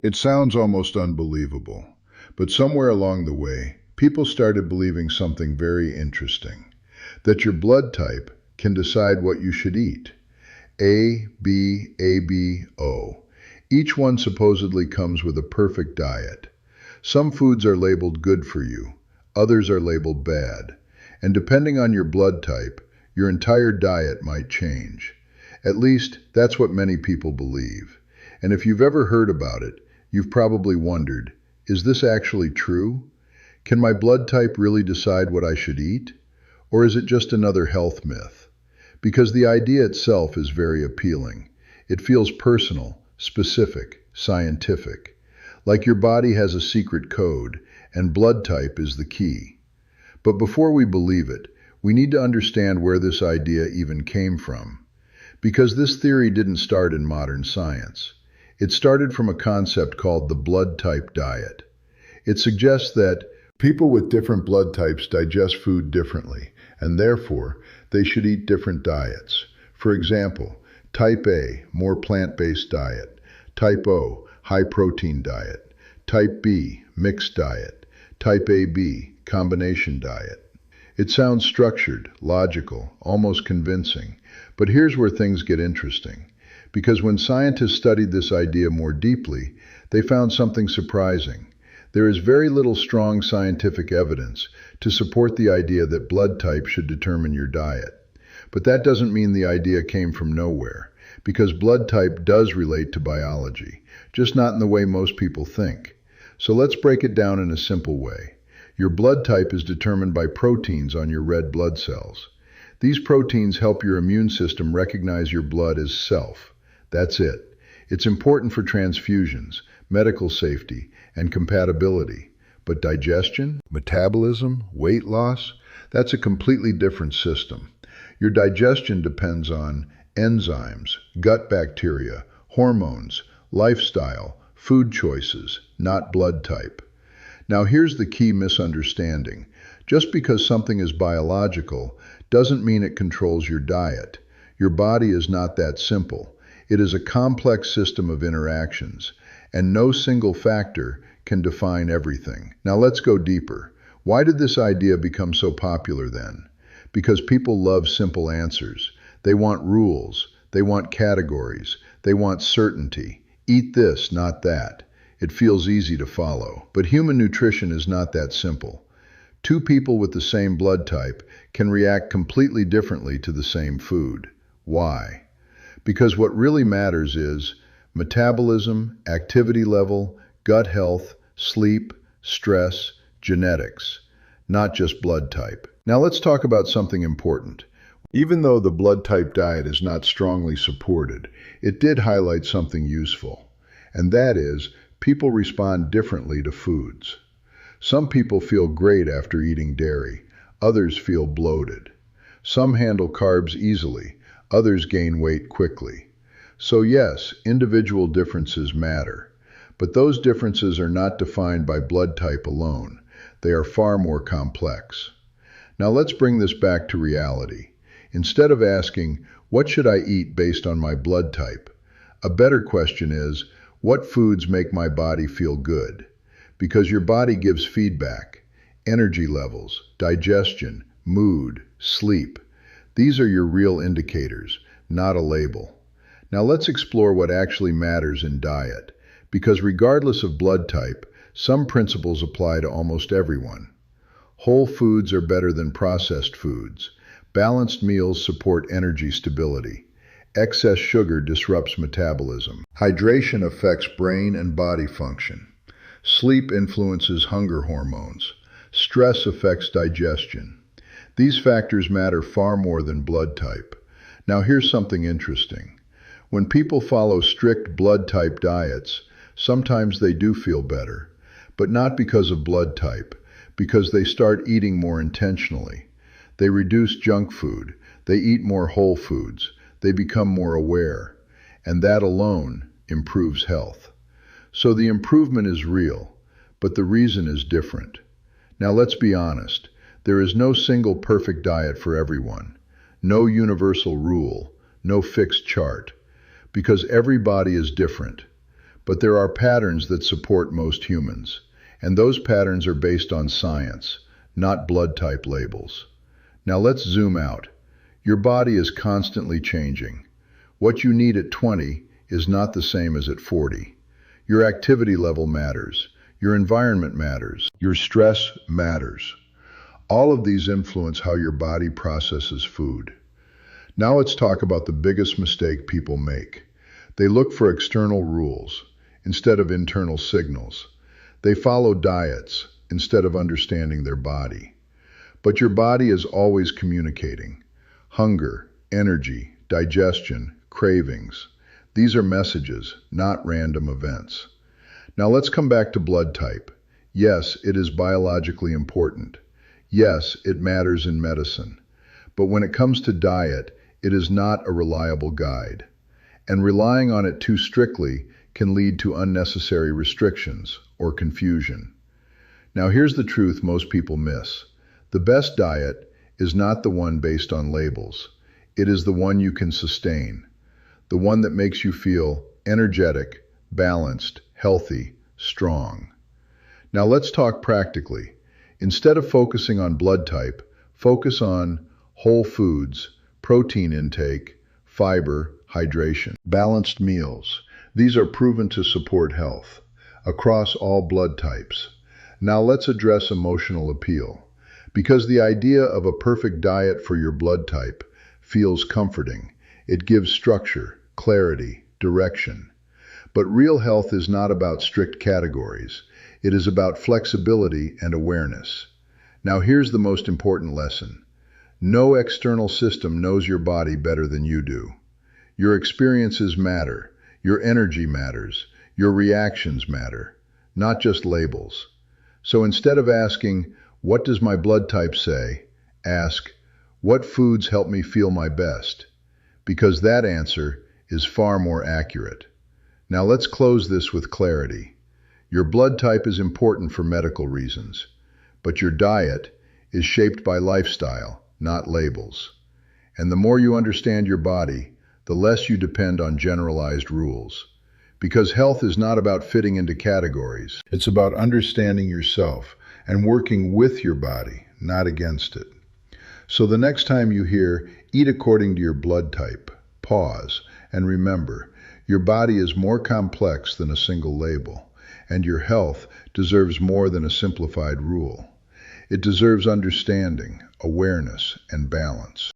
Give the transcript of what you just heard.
It sounds almost unbelievable, but somewhere along the way, people started believing something very interesting, that your blood type can decide what you should eat. A, B, AB, O. Each one supposedly comes with a perfect diet. Some foods are labeled good for you, others are labeled bad, and depending on your blood type, your entire diet might change. At least, that's what many people believe. And if you've ever heard about it, you've probably wondered, is this actually true? Can my blood type really decide what I should eat? Or is it just another health myth? Because the idea itself is very appealing. It feels personal, specific, scientific. Like your body has a secret code, and blood type is the key. But before we believe it, we need to understand where this idea even came from. Because this theory didn't start in modern science. It started from a concept called the blood type diet. It suggests that people with different blood types digest food differently, and therefore, they should eat different diets. For example, type A, more plant-based diet. Type O, high-protein diet. Type B, mixed diet. Type AB, combination diet. It sounds structured, logical, almost convincing, but here's where things get interesting. Because when scientists studied this idea more deeply, they found something surprising. There is very little strong scientific evidence to support the idea that blood type should determine your diet. But that doesn't mean the idea came from nowhere, because blood type does relate to biology, just not in the way most people think. So let's break it down in a simple way. Your blood type is determined by proteins on your red blood cells. These proteins help your immune system recognize your blood as self. That's it. It's important for transfusions, medical safety, and compatibility. But digestion, metabolism, weight loss, that's a completely different system. Your digestion depends on enzymes, gut bacteria, hormones, lifestyle, food choices, not blood type. Now here's the key misunderstanding. Just because something is biological doesn't mean it controls your diet. Your body is not that simple. It is a complex system of interactions, and no single factor can define everything. Now let's go deeper. Why did this idea become so popular then? Because people love simple answers. They want rules. They want categories. They want certainty. Eat this, not that. It feels easy to follow. But human nutrition is not that simple. Two people with the same blood type can react completely differently to the same food. Why? Because what really matters is metabolism, activity level, gut health, sleep, stress, genetics, not just blood type. Now let's talk about something important. Even though the blood type diet is not strongly supported, it did highlight something useful. And that is, people respond differently to foods. Some people feel great after eating dairy, others feel bloated. Some handle carbs easily, others gain weight quickly. So yes, individual differences matter, but those differences are not defined by blood type alone. They are far more complex. Now let's bring this back to reality. Instead of asking, what should I eat based on my blood type? A better question is, what foods make my body feel good? Because your body gives feedback. Energy levels, digestion, mood, sleep. These are your real indicators, not a label. Now let's explore what actually matters in diet. Because regardless of blood type, some principles apply to almost everyone. Whole foods are better than processed foods. Balanced meals support energy stability. Excess sugar disrupts metabolism. Hydration affects brain and body function. Sleep influences hunger hormones. Stress affects digestion. These factors matter far more than blood type. Now here's something interesting. When people follow strict blood type diets, sometimes they do feel better, but not because of blood type, because they start eating more intentionally. They reduce junk food. They eat more whole foods. They become more aware. And that alone improves health. So the improvement is real, but the reason is different. Now let's be honest. There is no single perfect diet for everyone. No universal rule. No fixed chart. Because every body is different. but there are patterns that support most humans, and those patterns are based on science, not blood type labels. Now let's zoom out. Your body is constantly changing. What you need at 20 is not the same as at 40. Your activity level matters. Your environment matters. Your stress matters. All of these influence how your body processes food. Now let's talk about the biggest mistake people make. They look for external rules instead of internal signals. They follow diets instead of understanding their body. But your body is always communicating. Hunger, energy, digestion, cravings. These are messages, not random events. Now let's come back to blood type. Yes, it is biologically important. Yes, it matters in medicine. But when it comes to diet, it is not a reliable guide. And relying on it too strictly can lead to unnecessary restrictions or confusion. Now here's the truth most people miss. The best diet is not the one based on labels. It is the one you can sustain. The one that makes you feel energetic, balanced, healthy, strong. Now let's talk practically. Instead of focusing on blood type, focus on whole foods, protein intake, fiber, hydration, balanced meals. These are proven to support health across all blood types. Now let's address emotional appeal. Because the idea of a perfect diet for your blood type feels comforting. It gives structure, clarity, direction. But real health is not about strict categories. It is about flexibility and awareness. Now here's the most important lesson. No external system knows your body better than you do. Your experiences matter. Your energy matters. Your reactions matter, not just labels. So instead of asking, "What does my blood type say?" ask, "What foods help me feel my best?" Because that answer is far more accurate. Now let's close this with clarity. Your blood type is important for medical reasons, but your diet is shaped by lifestyle, not labels. And the more you understand your body, the less you depend on generalized rules. Because health is not about fitting into categories. It's about understanding yourself and working with your body, not against it. So the next time you hear, "Eat according to your blood type," pause and remember, your body is more complex than a single label, and your health deserves more than a simplified rule. It deserves understanding, awareness, and balance.